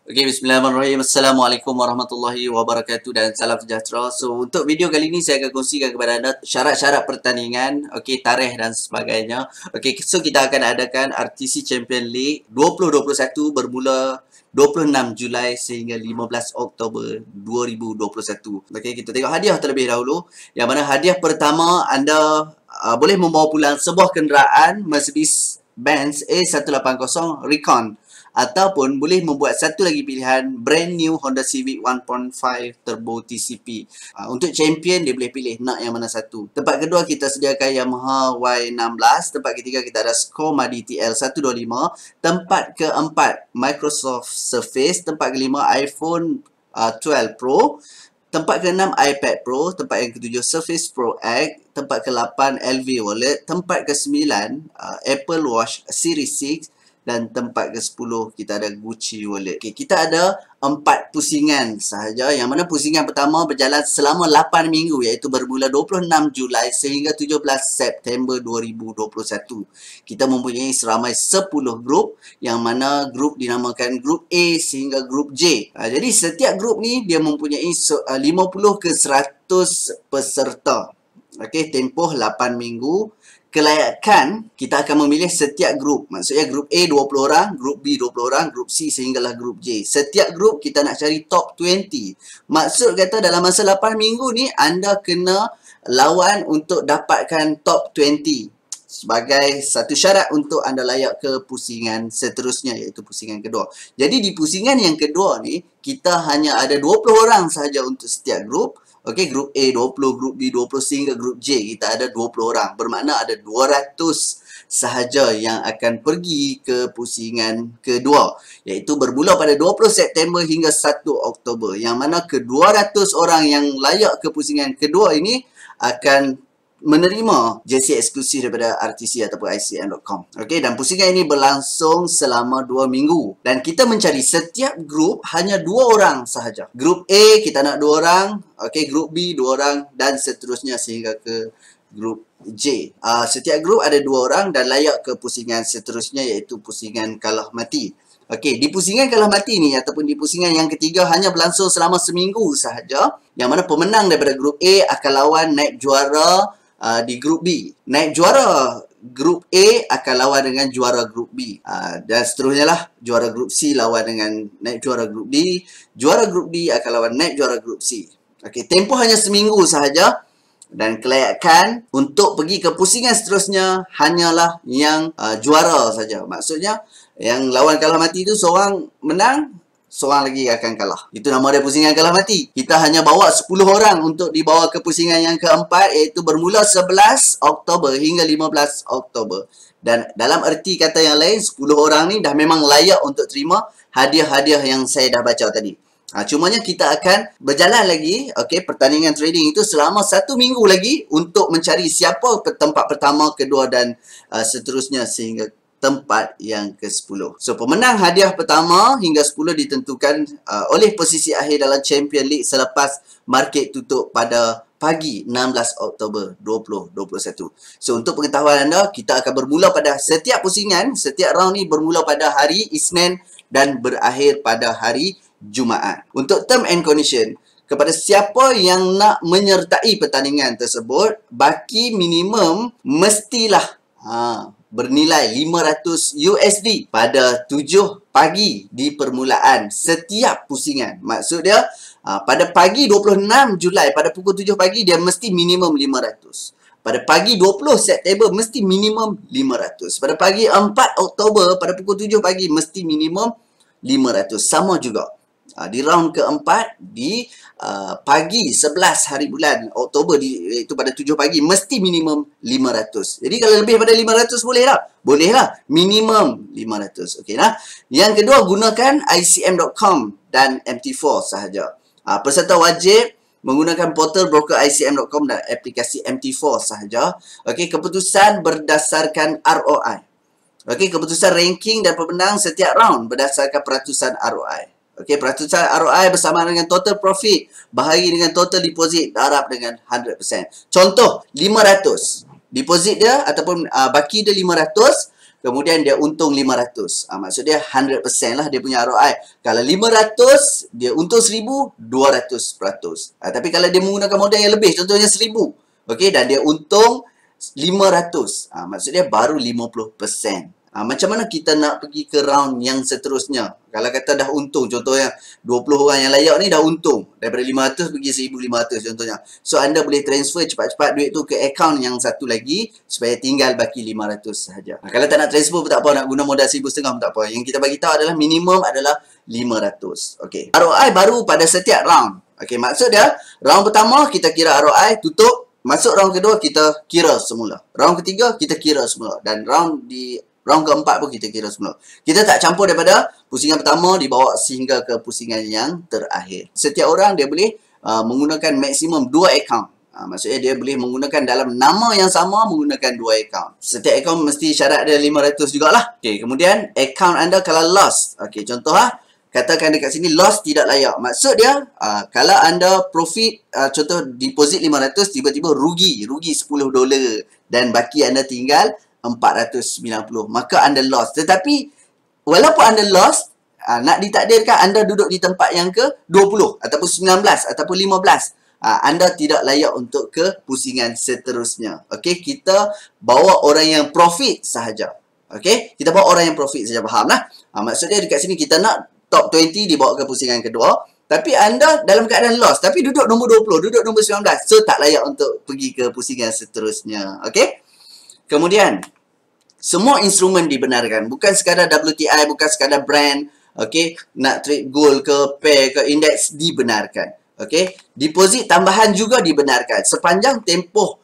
Okey, bismillahirrahmanirrahim. Assalamualaikum warahmatullahi wabarakatuh dan salam sejahtera. So, untuk video kali ini saya akan kongsikan kepada anda syarat-syarat pertandingan, okey, tarikh dan sebagainya. Okey, so kita akan adakan RTC Champion League 2021 bermula 26 Julai sehingga 15 Oktober 2021. Okey, kita tengok hadiah terlebih dahulu. Yang mana hadiah pertama anda boleh membawa pulang sebuah kenderaan Mercedes-Benz A180 Recon, ataupun boleh membuat satu lagi pilihan brand new Honda Civic 1.5 Turbo TCP. Untuk champion dia boleh pilih nak yang mana satu. Tempat kedua kita sediakan Yamaha Y16. Tempat ketiga kita ada Scormadi TL125. Tempat keempat Microsoft Surface. Tempat kelima iPhone 12 Pro. Tempat ke-6 iPad Pro. Tempat yang ke-7 Surface Pro X. Tempat ke-8 LV Wallet. Tempat ke-9 Apple Watch Series 6. Dan tempat ke-10 kita ada Gucci Wallet. Okay, kita ada 4 pusingan sahaja. Yang mana pusingan pertama berjalan selama 8 minggu, iaitu bermula 26 Julai sehingga 17 September 2021. Kita mempunyai seramai 10 grup, yang mana grup dinamakan grup A sehingga grup J. Jadi setiap grup ni dia mempunyai 50 ke 100 peserta. Okey, tempoh 8 minggu. Kelayakan, kita akan memilih setiap grup. Maksudnya grup A 20 orang, grup B 20 orang, grup C sehinggalah grup J. Setiap grup kita nak cari top 20. Maksud kata dalam masa 8 minggu ni anda kena lawan untuk dapatkan top 20. Sebagai satu syarat untuk anda layak ke pusingan seterusnya, iaitu pusingan kedua. Jadi di pusingan yang kedua ni, kita hanya ada 20 orang sahaja untuk setiap grup. Okey, grup A 20, grup B 20 sehingga grup J kita ada 20 orang. Bermakna ada 200 sahaja yang akan pergi ke pusingan kedua, iaitu bermula pada 20 September hingga 1 Oktober. Yang mana ke-200 orang yang layak ke pusingan kedua ini akan menerima jersey eksklusif daripada RTC ataupun ICM.com. Okey, dan pusingan ini berlangsung selama 2 minggu. Dan kita mencari setiap grup hanya 2 orang sahaja. Grup A kita nak 2 orang, okey, grup B 2 orang dan seterusnya sehingga ke grup J. Setiap grup ada 2 orang dan layak ke pusingan seterusnya, iaitu pusingan kalah mati. Okey, di pusingan kalah mati ni ataupun di pusingan yang ketiga hanya berlangsung selama seminggu sahaja. Yang mana pemenang daripada grup A akan lawan naib juara di grup B. Naib juara grup A akan lawan dengan juara grup B. Dan seterusnya lah, juara grup C lawan dengan naib juara grup D. Juara grup D akan lawan naib juara grup C. Okey, tempoh hanya seminggu sahaja. Dan kelayakan untuk pergi ke pusingan seterusnya hanyalah yang juara saja. Maksudnya yang lawan kalah mati itu seorang menang, seorang lagi akan kalah. Itu nama dia pusingan kalah mati. Kita hanya bawa 10 orang untuk dibawa ke pusingan yang keempat, iaitu bermula 11 Oktober hingga 15 Oktober. Dan dalam erti kata yang lain, 10 orang ni dah memang layak untuk terima hadiah-hadiah yang saya dah baca tadi. Cumanya kita akan berjalan lagi, okey, pertandingan trading itu selama 1 minggu lagi untuk mencari siapa tempat pertama, kedua dan seterusnya sehingga tempat yang ke-10. So, pemenang hadiah pertama hingga 10 ditentukan oleh posisi akhir dalam Champion League selepas market tutup pada pagi 16 Oktober 2021. So, untuk pengetahuan anda, kita akan bermula pada setiap pusingan, setiap round ni bermula pada hari Isnin dan berakhir pada hari Jumaat. Untuk term and condition, kepada siapa yang nak menyertai pertandingan tersebut, baki minimum mestilah bernilai 500 USD pada 7 pagi di permulaan setiap pusingan. Maksud dia, pada pagi 26 Julai, pada pukul 7 pagi, dia mesti minimum 500. Pada pagi 20 September, mesti minimum 500. Pada pagi 4 Oktober, pada pukul 7 pagi, mesti minimum 500. Sama juga. Di round keempat, di pagi 11 hari bulan Oktober, iaitu pada 7 pagi, mesti minimum 500. Jadi kalau lebih pada 500 boleh tak? Boleh lah. Minimum 500. Okey lah. Yang kedua, gunakan ICM.com dan MT4 sahaja. Peserta wajib menggunakan portal broker ICM.com dan aplikasi MT4 sahaja. Okey, keputusan berdasarkan ROI. Okey, keputusan ranking dan pemenang setiap round berdasarkan peratusan ROI. Okey, peratusan ROI bersama dengan total profit bahagi dengan total deposit darab dengan 100%. Contoh, 500. Deposit dia ataupun baki dia 500. kemudian dia untung 500. Maksud dia 100% lah dia punya ROI. Kalau 500, dia untung 1000, 200%. Tapi kalau dia menggunakan modal yang lebih, contohnya 1000, okey, dan dia untung 500, maksud dia baru 50%. Macam mana kita nak pergi ke round yang seterusnya? Kalau kata dah untung, contohnya 20 orang yang layak ni dah untung. Daripada 500 pergi 1500 contohnya. So, anda boleh transfer cepat-cepat duit tu ke akaun yang satu lagi supaya tinggal baki 500 sahaja. Kalau tak nak transfer pun tak apa, nak guna modal 1,500 pun tak apa. Yang kita bagi tahu adalah minimum adalah 500. Okey. ROI baru pada setiap round. Okey, maksud dia, round pertama kita kira ROI, tutup. Masuk round kedua, kita kira semula. Round ketiga, kita kira semula. Dan round keempat pun kita kira semula. Kita tak campur daripada pusingan pertama dibawa sehingga ke pusingan yang terakhir. Setiap orang dia boleh menggunakan maksimum 2 akaun. Maksudnya dia boleh menggunakan dalam nama yang sama menggunakan 2 akaun. Setiap akaun mesti syarat dia 500 jugalah. Okey, kemudian akaun anda kalau lost. Okey, contoh katakan dekat sini loss tidak layak. Maksud dia kalau anda profit contoh deposit 500 tiba-tiba rugi $10 dan baki anda tinggal 490, maka anda lost. Tetapi walaupun anda lost, nak ditakdirkan anda duduk di tempat yang ke 20 ataupun 19 ataupun 15, anda tidak layak untuk ke pusingan seterusnya. Okey, kita bawa orang yang profit sahaja. Okey, kita bawa orang yang profit sahaja, faham lah? Maksudnya dekat sini kita nak top 20 dibawa ke pusingan kedua, tapi anda dalam keadaan loss, tapi duduk nombor 20, duduk nombor 19, so tak layak untuk pergi ke pusingan seterusnya. Okey, kemudian semua instrumen dibenarkan, bukan sekadar WTI, bukan sekadar brand. Okey, nak trade gold ke pair ke index dibenarkan. Okey, deposit tambahan juga dibenarkan sepanjang tempoh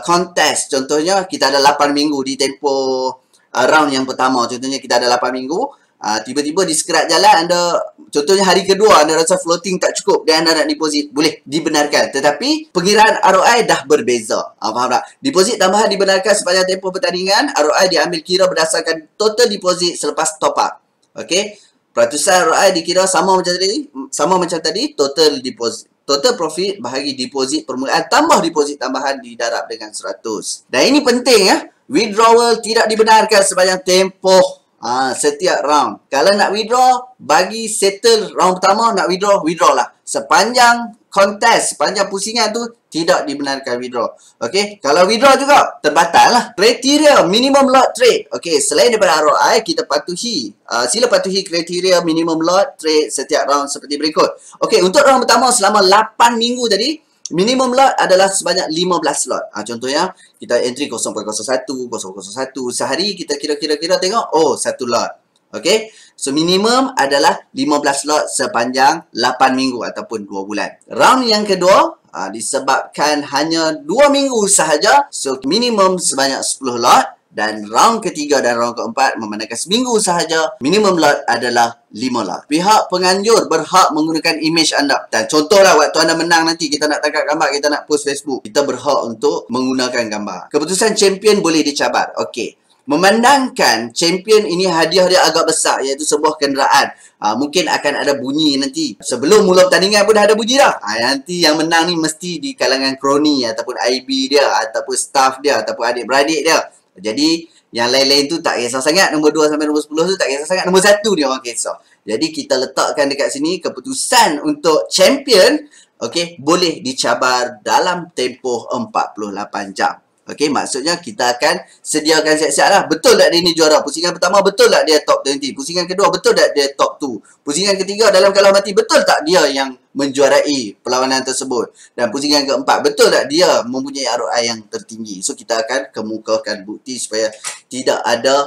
kontes. Contohnya kita ada 8 minggu di tempoh round yang pertama. Contohnya kita ada 8 minggu. Tiba-tiba di sekerat jalan anda, contohnya hari kedua anda rasa floating tak cukup dan anda nak deposit, boleh dibenarkan. Tetapi pengiraan ROI dah berbeza. Faham tak? Deposit tambahan dibenarkan sepanjang tempoh pertandingan. ROI diambil kira berdasarkan total deposit selepas top up. Okey, peratusan ROI dikira sama macam tadi, total deposit. Total profit bahagi deposit permulaan tambah deposit tambahan didarab dengan 100. Dan ini penting ya. Withdrawal tidak dibenarkan sepanjang tempoh setiap round. Kalau nak withdraw, bagi settle round pertama, nak withdraw lah. Sepanjang kontes, sepanjang pusingan tu tidak dibenarkan withdraw. Okey, kalau withdraw juga terbatal lah. Kriteria minimum lot trade. Okey, selain daripada ROI, kita patuhi sila patuhi kriteria minimum lot trade setiap round seperti berikut. Okey, untuk round pertama selama 8 minggu tadi, minimum lot adalah sebanyak 15 lot. Contohnya, kita entry 0.01, 0.01. Sehari kita kira-kira tengok, oh, 1 lot. Okey. So, minimum adalah 15 lot sepanjang 8 minggu ataupun 2 bulan. Round yang kedua, disebabkan hanya 2 minggu sahaja. So, minimum sebanyak 10 lot. Dan round ketiga dan round keempat memandangkan seminggu sahaja, minimum lot adalah 5 lot. Pihak penganjur berhak menggunakan imej anda. Dan contohlah waktu anda menang nanti, kita nak tangkap gambar, kita nak post Facebook, kita berhak untuk menggunakan gambar. Keputusan champion boleh dicabar. Okey. Memandangkan champion ini hadiah dia agak besar, iaitu sebuah kenderaan. Mungkin akan ada bunyi nanti. Sebelum mula pertandingan pun dah ada bunyi dah. Nanti yang menang ni mesti di kalangan kroni ataupun IB dia, ataupun staff dia, ataupun adik-beradik dia. Jadi, yang lain-lain tu tak kisah sangat. Nombor 2 sampai nombor 10 tu tak kisah sangat. Nombor 1 dia orang kisah. Jadi, kita letakkan dekat sini keputusan untuk champion, okey, boleh dicabar dalam tempoh 48 jam. Okey, maksudnya kita akan sediakan siap-siap lah. Betul tak dia ni juara? Pusingan pertama betul tak dia top 20? Pusingan kedua betul tak dia top 2? Pusingan ketiga dalam kalah mati betul tak dia yang menjuarai perlawanan tersebut? Dan pusingan keempat betul tak dia mempunyai ROI yang tertinggi? So kita akan kemukakan bukti supaya tidak ada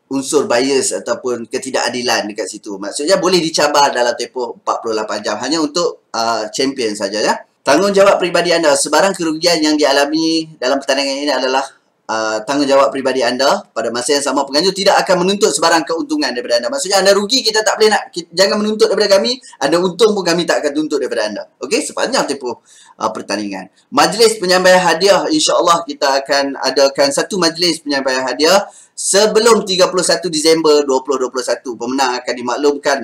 unsur bias ataupun ketidakadilan dekat situ. Maksudnya boleh dicabar dalam tempoh 48 jam. Hanya untuk champion saja ya. Tanggungjawab peribadi anda. Sebarang kerugian yang dialami dalam pertandingan ini adalah tanggungjawab peribadi anda. Pada masa yang sama, penganjur tidak akan menuntut sebarang keuntungan daripada anda. Maksudnya anda rugi, kita tak boleh nak, jangan menuntut daripada kami. Anda untung pun kami tak akan tuntut daripada anda. Okey, sepanjang tempoh pertandingan. Majlis penyampaian hadiah, insya-Allah kita akan adakan satu majlis penyampaian hadiah sebelum 31 Disember 2021. Pemenang akan dimaklumkan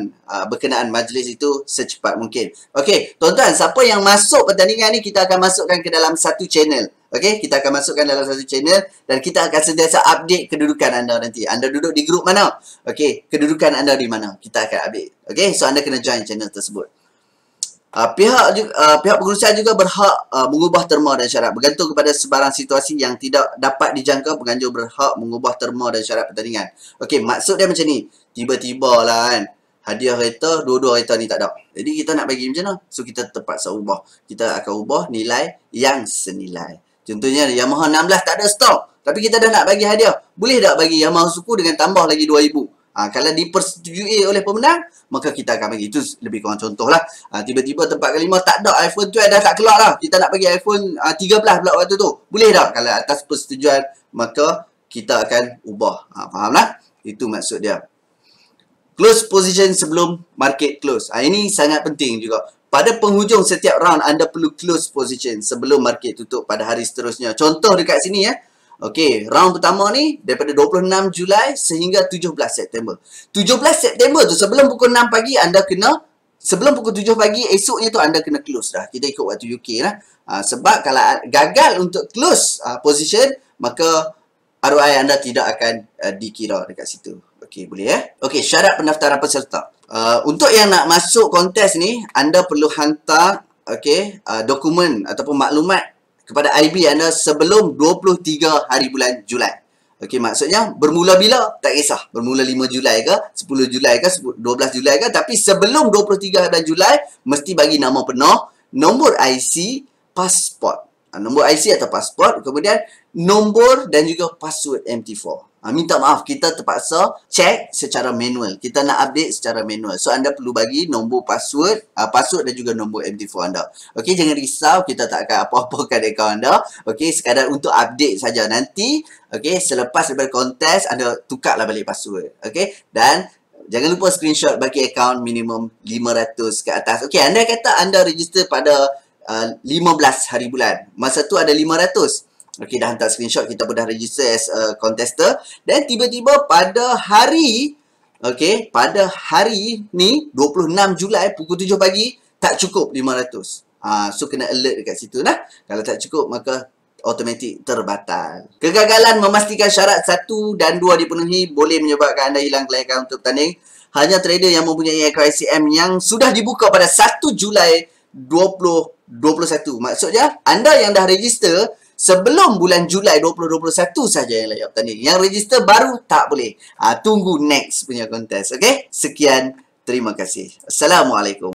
berkenaan majlis itu secepat mungkin. Okey, tuan-tuan, siapa yang masuk pertandingan ni kita akan masukkan ke dalam satu channel. Okey, kita akan masukkan dalam satu channel dan kita akan sentiasa update kedudukan anda nanti. Anda duduk di grup mana? Okey, kedudukan anda di mana? Kita akan update. Okey, so anda kena join channel tersebut. Pihak pengurusan juga berhak mengubah terma dan syarat. Bergantung kepada sebarang situasi yang tidak dapat dijangka, penganjur berhak mengubah terma dan syarat pertandingan. Okey, maksud dia macam ni. Tiba-tiba lah kan, hadiah kereta, dua-dua kereta ni tak ada. Jadi kita nak bagi macam mana? So kita terpaksa ubah. Kita akan ubah nilai yang senilai. Contohnya Yamaha 16 tak ada stok, tapi kita dah nak bagi hadiah. Boleh tak bagi Yamaha Suku dengan tambah lagi 2,000? Kalau dipersetujui oleh pemenang, maka kita akan bagi. Itu lebih kurang contoh lah. Tiba-tiba tempat kelima tak ada iPhone 12 dah tak keluar lah. Kita nak bagi iPhone 13 pula waktu tu. Boleh tak? Kalau atas persetujuan, maka kita akan ubah. Faham lah? Itu maksud dia. Close position sebelum market close. Ini sangat penting juga. Pada penghujung setiap round, anda perlu close position sebelum market tutup pada hari seterusnya. Contoh dekat sini ya. Okey, round pertama ni daripada 26 Julai sehingga 17 September. 17 September tu sebelum pukul 6 pagi anda kena, sebelum pukul 7 pagi esoknya tu anda kena close dah. Kita ikut waktu UK lah. Sebab kalau gagal untuk close position, maka ROI anda tidak akan dikira dekat situ. Okey, boleh ya? Okey, syarat pendaftaran peserta. Untuk yang nak masuk kontes ni, anda perlu hantar dokumen ataupun maklumat kepada IB anda sebelum 23 hari bulan Julai. Okey, maksudnya bermula bila? Tak kisah. Bermula 5 Julai ke, 10 Julai ke, 12 Julai ke. Tapi sebelum 23 bulan Julai, mesti bagi nama penuh, nombor IC, pasport. Nombor IC atau pasport, kemudian nombor dan juga password MT4. Minta maaf, kita terpaksa check secara manual. Kita nak update secara manual. So, anda perlu bagi nombor password dan juga nombor MT4 anda. Okey, jangan risau. Kita tak akan apa-apakan akaun anda. Okey, sekadar untuk update saja. Nanti, okey, selepas daripada kontes, anda tukarlah balik password. Okey, dan jangan lupa screenshot bagi akaun minimum 500 ke atas. Okey, anda kata anda register pada 15 hari bulan. Masa tu ada 500. Okey, dah hantar screenshot, kita pun dah register as a contester. Dan tiba-tiba pada hari, okey, pada hari ni, 26 Julai, pukul 7 pagi, tak cukup 500. So, kena alert dekat situ lah. Kalau tak cukup, maka automatik terbatal. Kegagalan memastikan syarat 1 dan 2 dipenuhi boleh menyebabkan anda hilang kelayakan untuk bertanding. Hanya trader yang mempunyai akaun ICM yang sudah dibuka pada 1 Julai 2021. Maksudnya, anda yang dah register sebelum bulan Julai 2021 saja yang layak bertanding. Yang register baru tak boleh. Tunggu next punya kontes. Okey? Sekian. Terima kasih. Assalamualaikum.